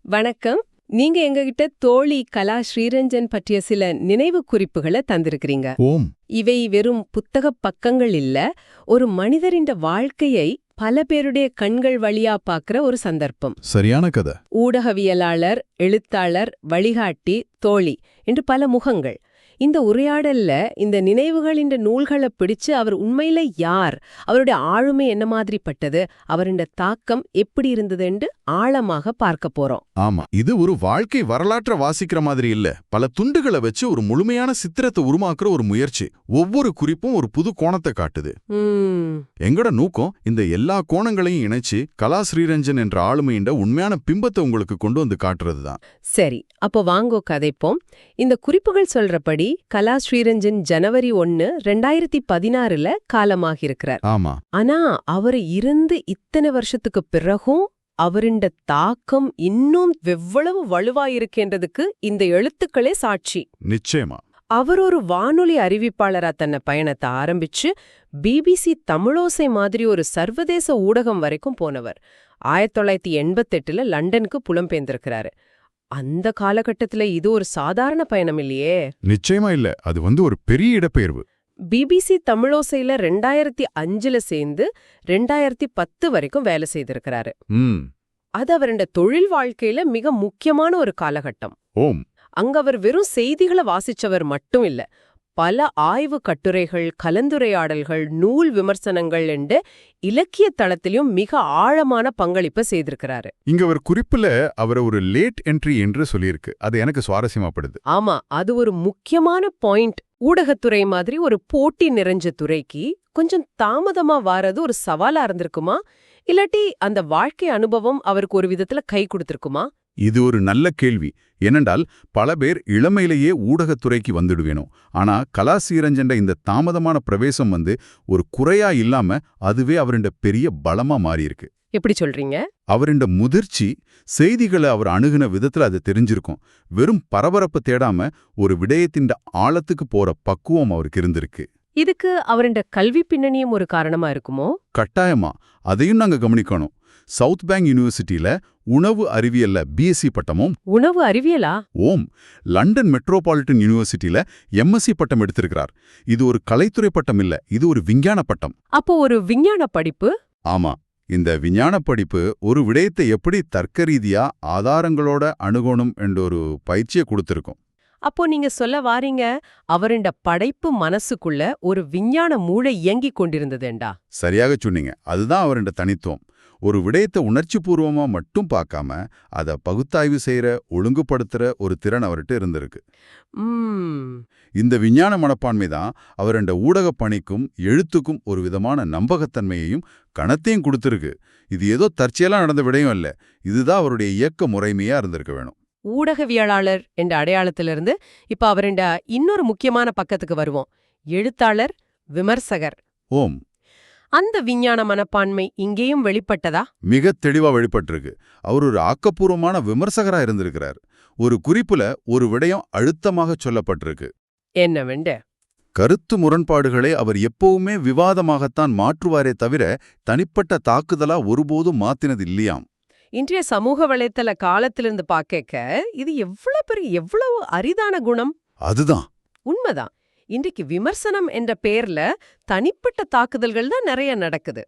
வணக்கம். நீங்க எங்ககிட்ட தோழி கலா ஸ்ரீரஞ்சன் பற்றிய சில நினைவு குறிப்புகளை தந்திருக்கிறீங்க. ஓம். இவை வெறும் புத்தகப் பக்கங்கள் இல்ல, ஒரு மனிதரின் வாழ்க்கையை பல பேருடைய கண்கள் வழியா பார்க்கிற ஒரு சந்தர்ப்பம். சரியான கதை. ஊடகவியலாளர், எழுத்தாளர், வழிகாட்டி, தோழி என்று பல முகங்கள். இந்த உரையாடல்ல இந்த நினைவுகளின் நூல்களை பிடிச்சு அவர் உண்மையில யார், அவருடைய ஆளுமை என்ன மாதிரிப்பட்டது, அவருடைய தாக்கம் எப்படி இருந்ததுன்னு ஆழமாக பார்க்க போறோம். ஆமா, இது ஒரு வாழ்க்கை வரலாற்றை வாசிக்கிற மாதிரி இல்ல, பல துண்டுகளை வச்சு ஒரு முழுமையான சித்திரத்தை உருவாக்குற ஒரு முயற்சி. ஒவ்வொரு குறிப்பும் ஒரு புது கோணத்தை காட்டுது. எங்கட நோக்கம் இந்த எல்லா கோணங்களையும் இணைச்சு கலா ஸ்ரீரஞ்சன் என்ற ஆளுமையின் உண்மையான பிம்பத்தை உங்களுக்கு கொண்டு வந்து காட்டுறதுதான். சரி, அப்போ வாங்கோ கதைப்போம். இந்த குறிப்புகள் சொல்றபடி கலா ஸ்ரீரஞ்சன் ஜனவரி 1, 2016 காலமாகியிருக்கிறார். ஆமா. ஆனா அவரு இருந்து இத்தனை வருஷத்துக்கு பிறகும் அவருடைய தாக்கம் இன்னும் எவ்வளவு வலுவாயிருக்கின்றதுக்கு இந்த எழுத்துக்களே சாட்சி. நிச்சயமா. அவர் ஒரு வானொலி அறிவிப்பாளரா தன்னை பயணத்தை ஆரம்பிச்சு பிபிசி தமிழோசை மாதிரி ஒரு சர்வதேச ஊடகம் வரைக்கும் போனவர். 1988 லண்டனுக்கு புலம்பெயர்ந்திருக்கிறாரு. அந்த காலகட்டத்துல இது ஒரு சாதாரண பயணம் இல்லையே. நிச்சயமா இல்ல, அது ஒரு பெரிய இடப்பெயர்வு. பிபிசி தமிழோசையில 2005 சேர்ந்து 2010 வரைக்கும் வேலை செய்திருக்கிறாரு. அது அவருடைய தொழில் வாழ்க்கையில மிக முக்கியமான ஒரு காலகட்டம். ஓம். அங்க அவர் வெறும் செய்திகளை வாசிச்சவர் மட்டும் இல்ல, பல ஆய்வு கட்டுரைகள், கலந்துரையாடல்கள், நூல் விமர்சனங்கள் என்று இலக்கிய தளத்திலும் மிக ஆழமான பங்களிப்பை செய்திருக்கிறாரு. இங்க ஒரு குறிப்புல அவரை ஒரு லேட் என்ட்ரி என்று சொல்லியிருக்கு. அது எனக்கு சுவாரஸ்யமாப்படுது. ஆமா, அது ஒரு முக்கியமான பாயிண்ட். ஊடகத்துறை மாதிரி ஒரு போட்டி நிறைஞ்ச துறைக்கு கொஞ்சம் தாமதமா வாரது ஒரு சவாலா இருந்திருக்குமா, இல்லாட்டி அந்த வாழ்க்கை அனுபவம் அவருக்கு ஒரு விதத்துல கை கொடுத்திருக்குமா? இது ஒரு நல்ல கேள்வி. ஏனென்றால் பல பேர் இளமையிலேயே ஊடகத்துறைக்கு வந்துடுவேணும். ஆனா கலா ஸ்ரீரஞ்சன் இந்த தாமதமான பிரவேசம் ஒரு குறையா இல்லாம அதுவே அவருடைய பெரிய பலமா மாறியிருக்கு. எப்படி சொல்றீங்க? அவருடைய முதிர்ச்சி, செய்திகளை அவர் அணுகுன விதத்துல அது தெரிஞ்சிருக்கும். வெறும் பரபரப்பு தேடாம ஒரு விடயத்தின் ஆழத்துக்கு போற பக்குவம் அவருக்கு இருந்திருக்கு. இதுக்கு அவருடைய கல்வி பின்னணியும் ஒரு காரணமா இருக்குமோ? கட்டாயமா, அதையும் நாங்க கவனிக்கணும். சவுத் பேங்க் யூனிவர்சிட்டியில உணவு அறிவியல்ல பிஎஸ்சி பட்டமும். உணவு அறிவியலா? ஓம். லண்டன் மெட்ரோபாலிட்டன் யூனிவர்சிட்டியில எம்எஸ்சி பட்டம் எடுத்திருக்கிறார். இது ஒரு கலைத்துறை பட்டம் இல்ல, இது ஒரு விஞ்ஞான பட்டம். அப்போ ஒரு விஞ்ஞான படிப்பு? ஆமா. இந்த விஞ்ஞான படிப்பு ஒரு விடயத்தை எப்படி தர்க்க ரீதியா ஆதாரங்களோட அணுகணும் என்ற ஒரு பயிற்சியை கொடுத்திருக்கும். அப்போ நீங்க சொல்ல வாரீங்க, அவருடைய படைப்பு மனசுக்குள்ள ஒரு விஞ்ஞான மூளை இயங்கிக் கொண்டிருந்ததுண்டா? சரியாக சொன்னீங்க. அதுதான் அவருடைய தனித்துவம். ஒரு விடயத்தை உணர்ச்சி பூர்வமா மட்டும் பார்க்காம அதை பகுத்தாய்வு செய்யற, ஒழுங்குபடுத்துற ஒரு திறன் அவர்கிட்ட இருந்திருக்கு. இந்த விஞ்ஞான மனப்பான்மை தான் அவருடைய ஊடக பணிக்கும் எழுத்துக்கும் ஒரு விதமான நம்பகத்தன்மையையும் கணத்தையும் கொடுத்திருக்கு. இது ஏதோ தற்செயலா நடந்த விடயம் இல்ல, இதுதான் அவருடைய இயக்க முறைமையா இருந்திருக்க வேணும். ஊடகவியலாளர் என்ற அடையாளத்திலிருந்து இப்ப அவருடைய இன்னொரு முக்கியமான பக்கத்துக்கு வருவோம். எழுத்தாளர், விமர்சகர். ஓம். அந்த விஞ்ஞான மனப்பான்மை இங்கேயும் வெளிப்பட்டதா? மிக தெளிவா வெளிப்பட்டிருக்கு. அவர் ஒரு ஆக்கப்பூர்வமான விமர்சகரா இருந்திருக்கிறார். ஒரு குறிப்புல ஒரு விடயம் அழுத்தமாக சொல்லப்பட்டிருக்கு. என்னவெண்டு? கருத்து முரண்பாடுகளை அவர் எப்பவுமே விவாதமாகத்தான் மாற்றுவாரே தவிர தனிப்பட்ட தாக்குதலா ஒருபோதும் மாத்தினது இல்லையாம். இன்றைய சமூக வலைத்தள காலத்திலிருந்து பார்க்க இது எவ்வளவு அரிதான குணம். அதுதான் உண்மைதான். இன்றைக்கு விமர்சனம் என்ற பேர்ல தனிப்பட்ட தாக்குதல்கள் தான் நிறைய நடக்குது.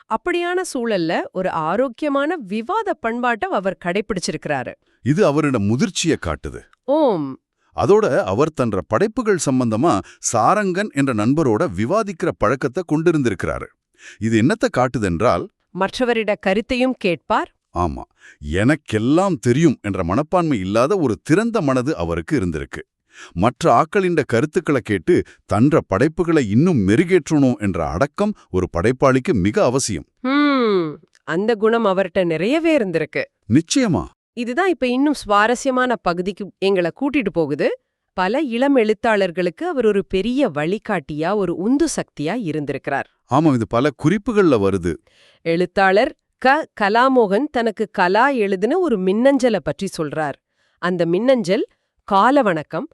அப்படியான சூழல்ல ஒரு ஆரோக்கியமான விவாத பண்பாட்டை அவர் கடைபிடிச்சிருக்கிறாரு. இது அவரோட முதிர்ச்சியை காட்டுது. ஓம். அதோட அவர் தன்ற படைப்புகள் சம்பந்தமா சாரங்கன் என்ற நண்பரோட விவாதிக்கிற பழக்கத்தை கொண்டிருந்திருக்கிறாரு. இது என்னத்தை காட்டுதென்றால், மற்றவரிட கருத்தையும் கேட்பார். ஆமா, எனக்கெல்லாம் தெரியும் என்ற மனப்பான்மை இல்லாத ஒரு திறந்த மனது அவருக்கு இருந்திருக்கு. மற்ற ஆக்களின் கருத்துக்களை கேட்டு தன்ற படைப்புகளை இன்னும் மெருகேற்றணும் என்ற அடக்கம் ஒரு படைப்பாளிக்கு மிக அவசியம். அந்த குணம் அவர்கிட்ட நிறையவே இருந்திருக்கு. நிச்சயமா. இதுதான் இப்ப இன்னும் சுவாரஸ்யமான பகுதிக்கு எங்களை கூட்டிட்டு போகுது. பல இளம் எழுத்தாளர்களுக்கு அவர் ஒரு பெரிய வழிகாட்டியா, ஒரு உந்து சக்தியா இருந்திருக்கிறார். ஆமா, இது பல குறிப்புகள்ல வருது. எழுத்தாளர் கலாமோகன் தனக்கு கலா எழுதின ஒரு மின்னஞ்சலை பற்றி சொல்றார். அந்த மின்னஞ்சல், கால வணக்கம்,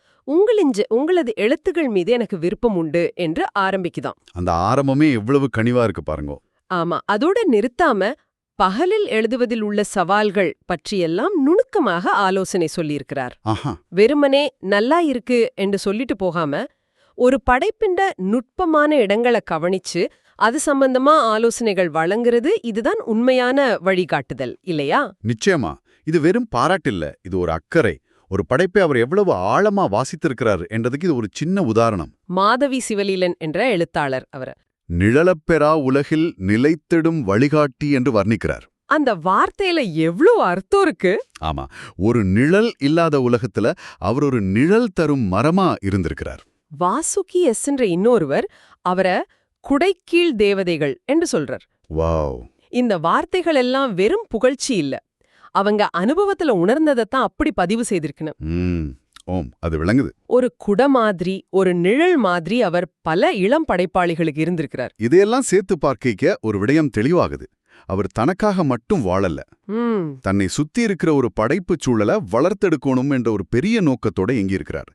உங்களது எழுத்துகள் மீது எனக்கு விருப்பம் உண்டு என்று ஆரம்பிக்குதாம். அந்த ஆரம்பமே எவ்வளவு கனிவா இருக்கு பாருங்க. ஆமா, அதோட நிறுத்தாம பகலில் எழுதுவதில் உள்ள சவால்கள் பற்றியெல்லாம் நுணுக்கமாக ஆலோசனை சொல்லியிருக்கிறார். ஆஹா, வெறுமனே நல்லா இருக்கு என்று சொல்லிட்டு போகாம ஒரு படைப்பிண்ட நுட்பமான இடங்களை கவனிச்சு அது சம்பந்தமா ஆலோசனைகள் வழங்குறது இதுதான் உண்மையான வழிகாட்டுதல் இல்லையா? நிச்சயமா. இது வெறும் பாராட்டில்ல, இது ஒரு அக்கறை. ஒரு படைப்பை அவர் எவ்வளவு ஆழமா வாசித்திருக்கிறார் என்றதுக்கு இது ஒரு சின்ன உதாரணம். மாதவி சிவலீலன் என்ற எழுத்தாளர் அவர் நிழலப்பெறா உலகில் நிலைத்திடும் வழிகாட்டி என்று வர்ணிக்கிறார். அந்த வார்த்தையில எவ்ளோ அர்த்தம் இருக்கு. ஆமா, ஒரு நிழல் இல்லாத உலகத்துல அவர் ஒரு நிழல் தரும் மரமா இருந்திருக்கிறார். வாசுகி எஸ் என்ற இன்னொருவர் அவரை குடைக்கீழ் தேவதைகள் என்று சொல்றார். வாவ். இந்த வார்த்தைகள் எல்லாம் வெறும் புகழ்ச்சி இல்ல, அவங்க அனுபவத்துல உணர்ந்ததைத்தான் அப்படி பதிவு செய்திருக்கணும். ஓம், அது விளங்குது. ஒரு குட மாதிரி, ஒரு நிழல் மாதிரி அவர் பல இளம் படைப்பாளிகளுக்கு இருந்திருக்கிறார். இதையெல்லாம் சேர்த்து பார்க்க ஒரு விடயம் தெளிவாகுது. அவர் தனக்காக மட்டும் வாழல, தன்னை சுத்தி இருக்கிற ஒரு படைப்புச் சூழலை வளர்த்தெடுக்கணும் என்ற ஒரு பெரிய நோக்கத்தோட எங்கியிருக்கிறார்.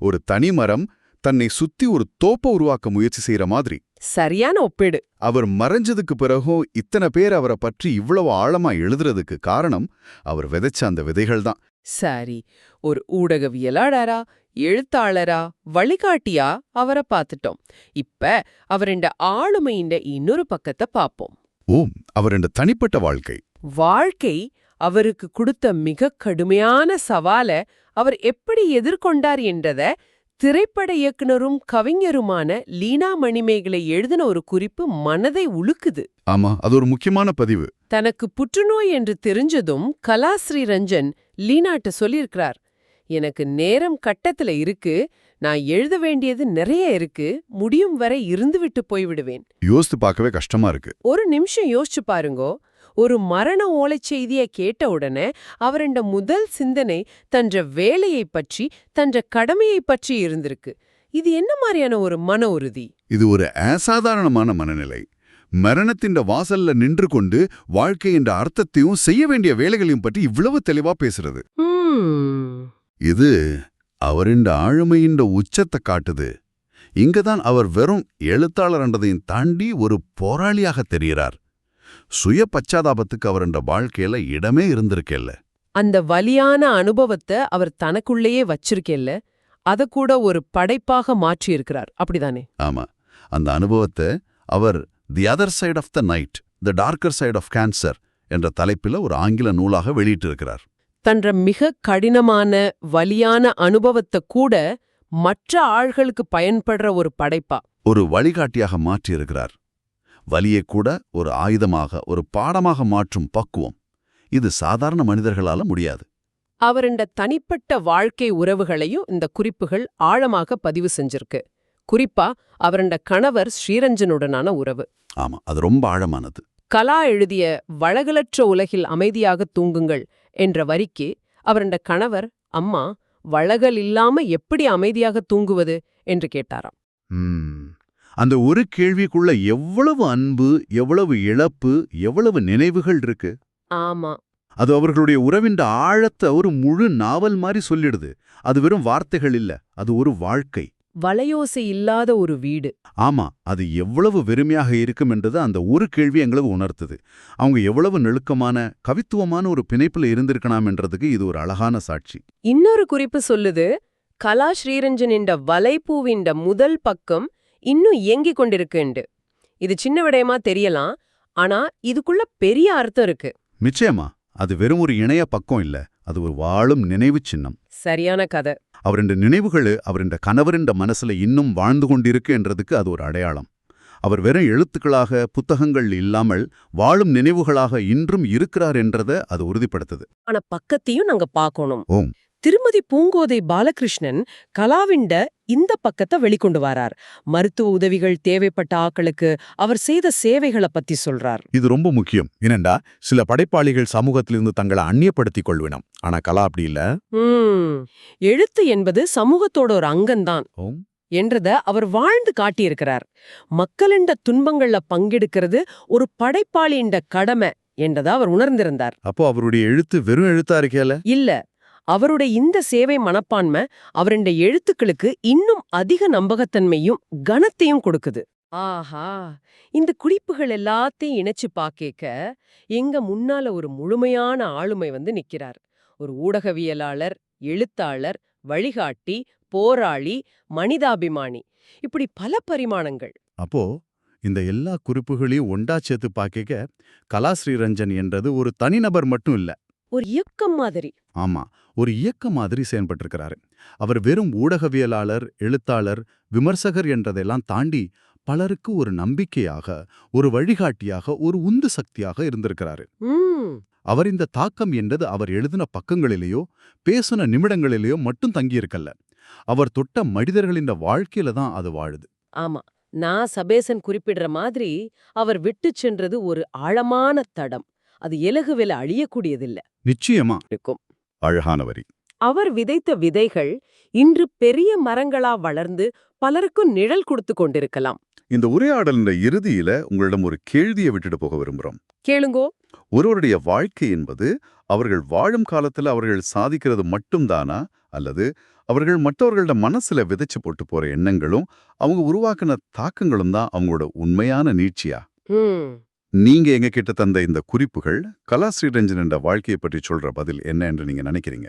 ஒரு தனி மரம் தன்னை சுத்தி ஒரு தோப்ப உருவாக்க முயற்சி செய்யற மாதிரி. சரியான ஒப்பீடு. அவர் மறைஞ்சதுக்கு பிறகும் இத்தனை பேர் அவரை பற்றி இவ்வளவு ஆழமா எழுதுறதுக்கு காரணம் அவர் விதைச்ச அந்த விதைகள் தான். சரி, ஒரு ஊடகவியலாளரா, எழுத்தாளரா, வழிகாட்டியா அவரை பார்த்துட்டோம். இப்ப அவருடைய ஆளுமையின் இன்னொரு பக்கத்தை பார்ப்போம். ஓம், அவருடைய தனிப்பட்ட வாழ்க்கை அவருக்கு கொடுத்த மிக கடுமையான சவாலை அவர் எப்படி எதிர்கொண்டார் என்றத திரைப்பட இயக்குனரும் கவிஞருமான லீனா மணிமேகலை எழுதின ஒரு குறிப்பு மனதை உலுக்குது. ஆமா, அது ஒரு முக்கியமான பதிவு. தனக்கு புற்றுநோய் என்று தெரிஞ்சதும் கலாஸ்ரீ ரஞ்சன் லீனாட்ட சொல்லியிருக்கிறார், எனக்கு நேரம் கட்டத்துல இருக்கு, நான் எழுத வேண்டியது நிறைய இருக்கு, முடியும் வரை இருந்துவிட்டு போய்விடுவேன். யோசித்து பார்க்கவே கஷ்டமா இருக்கு. ஒரு நிமிஷம் யோசிச்சு பாருங்கோ. ஒரு மரண ஓலைச் செய்தியை கேட்ட உடனே அவருடைய முதல் சிந்தனை தன்ற வேலையை பற்றி, தன்ற கடமையை பற்றி இருந்திருக்கு. இது என்ன மாதிரியான ஒரு மன உறுதி? இது ஒரு அசாதாரணமான மனநிலை. மரணத்தின் வாசல்ல நின்று கொண்டு வாழ்க்கை என்ற அர்த்தத்தையும் செய்ய வேண்டிய வேலைகளையும் பற்றி இவ்வளவு தெளிவா பேசுறது, இது அவரின் ஆளுமையின் உச்சத்தை காட்டுது. இங்கதான் அவர் வெறும் எழுத்தாளர் என்றதையும் தாண்டி ஒரு போராளியாக தெரிகிறார். சுய பச்சாதாபத்துக்கு அவருடைய வாழ்க்கையில இடமே இருந்திருக்கேல்ல. அந்த வலியான அனுபவத்தை அவர் தனக்குள்ளேயே வச்சிருக்கேல்ல, அத கூட ஒரு படைப்பாக மாற்றியிருக்கிறார், அப்படிதானே? ஆமா, அந்த அனுபவத்தை அவர் the other side of the night, the darker side of cancer என்ற தலைப்பில் ஒரு ஆங்கில நூலாக வெளியிட்டிருக்கிறார். தன்ற மிக கடினமான வலியான அனுபவத்தை கூட மற்ற ஆள்களுக்கு பயன்படுற ஒரு படைப்பா, ஒரு வழிகாட்டியாக மாற்றியிருக்கிறார். வலியை கூட ஒரு ஆயுதமாக, ஒரு பாடமாக மாற்றும் பக்குவம், இது சாதாரண மனிதர்களால முடியாது. அவருடைய தனிப்பட்ட வாழ்க்கை உறவுகளையும் இந்த குறிப்புகள் ஆழமாக பதிவு செஞ்சிருக்கு. குறிப்பா அவருடைய கணவர் ஸ்ரீரஞ்சனுடனான உறவு. ஆமா, அது ரொம்ப ஆழமானது. கலா எழுதிய வழகலற்ற உலகில் அமைதியாக தூங்குங்கள் என்ற வரிக்கு அவருடைய கணவர், அம்மா வழகல் இல்லாம எப்படி அமைதியாக தூங்குவது என்று கேட்டாராம். அந்த ஒரு கேள்விக்குள்ள எவ்வளவு அன்பு, எவ்வளவு இழப்பு, எவ்வளவு நினைவுகள் இருக்கு. ஆமா, அது அவர்களுடைய உறவின் ஆழத்தை ஒரு முழு நாவல் மாதிரி சொல்லிடுது. அது வெறும் வார்த்தைகள் இல்ல, அது ஒரு வாழ்க்கை. வலையோசை இல்லாத ஒரு வீடு. ஆமா, அது எவ்வளவு வெறுமையாக இருக்கும் என்றது அந்த ஒரு கேள்வி எங்களுக்கு உணர்த்துது. அவங்க எவ்வளவு நெருக்கமான, கவித்துவமான ஒரு பிணைப்புல இருந்திருக்கலாம் என்றதுக்கு இது ஒரு அழகான சாட்சி. இன்னொரு குறிப்பு சொல்லுது, கலா ஸ்ரீரஞ்சனின் வலைப்பூவின் முதல் பக்கம் இன்னும் இயங்கிக் கொண்டிருக்குண்டு. இது சின்ன விடயமா தெரியலாம், ஆனா இதுக்குள்ள பெரிய அர்த்தம் இருக்கு. நிச்சயமா, அது வெறும் ஒரு இணைய பக்கம் இல்ல, அது ஒரு வாழும் நினைவு சின்னம். சரியான கதை. அவருடைய நினைவுகள் அவருடைய கணவரின் மனசுல இன்னும் வாழ்ந்து கொண்டிருக்கு என்றதுக்கு அது ஒரு அடையாளம். அவர் வெறும் எழுத்துக்களாக, புத்தகங்கள் இல்லாமல் வாழும் நினைவுகளாக இன்றும் இருக்கிறார் என்றதை அது உறுதிப்படுத்துது. ஆனா பக்கத்தையும் நாங்க பார்க்கணும். ஓம். திருமதி பூங்கோதை பாலகிருஷ்ணன் கலாவிண்ட இந்த பக்கத்தை வெளிக்கொண்டு வரார். மருத்துவ உதவிகள் தேவைப்பட்ட ஆக்களுக்கு அவர் செய்த சேவைகளை பத்தி சொல்றார். இது ரொம்ப முக்கியம். ஏனென்றா சில படைப்பாளிகள் சமூகத்திலிருந்து தங்களை அந்நியப்படுத்திக் கொள்வினம். ஆனா கலா அப்படி இல்ல. எழுத்து என்பது சமூகத்தோட ஒரு அங்கம்தான் என்றத அவர் வாழ்ந்து காட்டியிருக்கிறார். மக்களின் துன்பங்கள்ல பங்கெடுக்கிறது ஒரு படைப்பாளியின் கடமை என்றதை அவர் உணர்ந்திருந்தார். அப்போ அவருடைய எழுத்து வெறும் எழுத்தா இருக்கேல இல்ல, அவருடைய இந்த சேவை மனப்பான்மை அவருடைய எழுத்துக்களுக்கு இன்னும் அதிக நம்பகத்தன்மையும் கனத்தையும் கொடுக்குது. ஆஹா, இந்த குறிப்புகள் எல்லாத்தையும் இணைச்சு பாக்கேக்க எங்க முன்னால ஒரு முழுமையான ஆளுமை நிக்கிறார். ஒரு ஊடகவியலாளர், எழுத்தாளர், வழிகாட்டி, போராளி, மனிதாபிமானி, இப்படி பல பரிமாணங்கள். அப்போ இந்த எல்லா குறிப்புகளையும் ஒண்டா சேர்த்து பார்க்க கலாஸ்ரீரஞ்சன் என்றது ஒரு தனிநபர் மட்டும் இல்ல. ஒரு இயக்கம் மாதிரி. ஆமா, ஒரு இயக்க மாதிரி செயல்பட்டிருக்கிறாரு. அவர் வெறும் ஊடகவியலாளர், எழுத்தாளர், விமர்சகர் என்றதெல்லாம் தாண்டி பலருக்கு ஒரு நம்பிக்கையாக, ஒரு வழிகாட்டியாக, ஒரு உந்து சக்தியாக இருந்திருக்கிறாரு. ம் அவர் இந்த தாக்கம் என்றது அவர் எழுதின பக்கங்களிலேயோ பேசுன நிமிடங்களிலேயோ மட்டும் தங்கியிருக்கல்ல. அவர் தொட்ட மனிதர்களின் வாழ்க்கையில தான் அது வாழுது. ஆமா, நான் சபேசன் குறிப்பிடுற மாதிரி அவர் விட்டுச் சென்றது ஒரு ஆழமான தடம். அது எலகுவில அழியக்கூடியதில்ல. நிச்சயமா. இருக்கும். அழகான வரி. அவர் விதைத்த விதைகள் இன்று பெரிய மரங்களா வளர்ந்து பலருக்கும் நிழல் கொடுத்து கொண்டிருக்கலாம். இந்த உரையாடலின் இறுதியில உங்களிடம் ஒரு கேள்வியை விட்டுட்டு போக விரும்புறோம். கேளுங்கோ. ஒருவருடைய வாழ்க்கை என்பது அவர்கள் வாழும் காலத்துல அவர்கள் சாதிக்கிறது மட்டும்தானா, அல்லது அவர்கள் மற்றவர்களோட மனசுல விதைச்சு போட்டு போற எண்ணங்களும் அவங்க உருவாக்கின தாக்கங்களும் தான் அவங்களோட உண்மையான நீட்சியா? ம் நீங்க எங்க கிட்ட தந்த இந்த குறிப்புகள் கலாஸ்ரீரஞ்சன் என்ற வாழ்க்கையை பற்றி சொல்ற பதில் என்ன என்று நீங்க நினைக்கிறீங்க?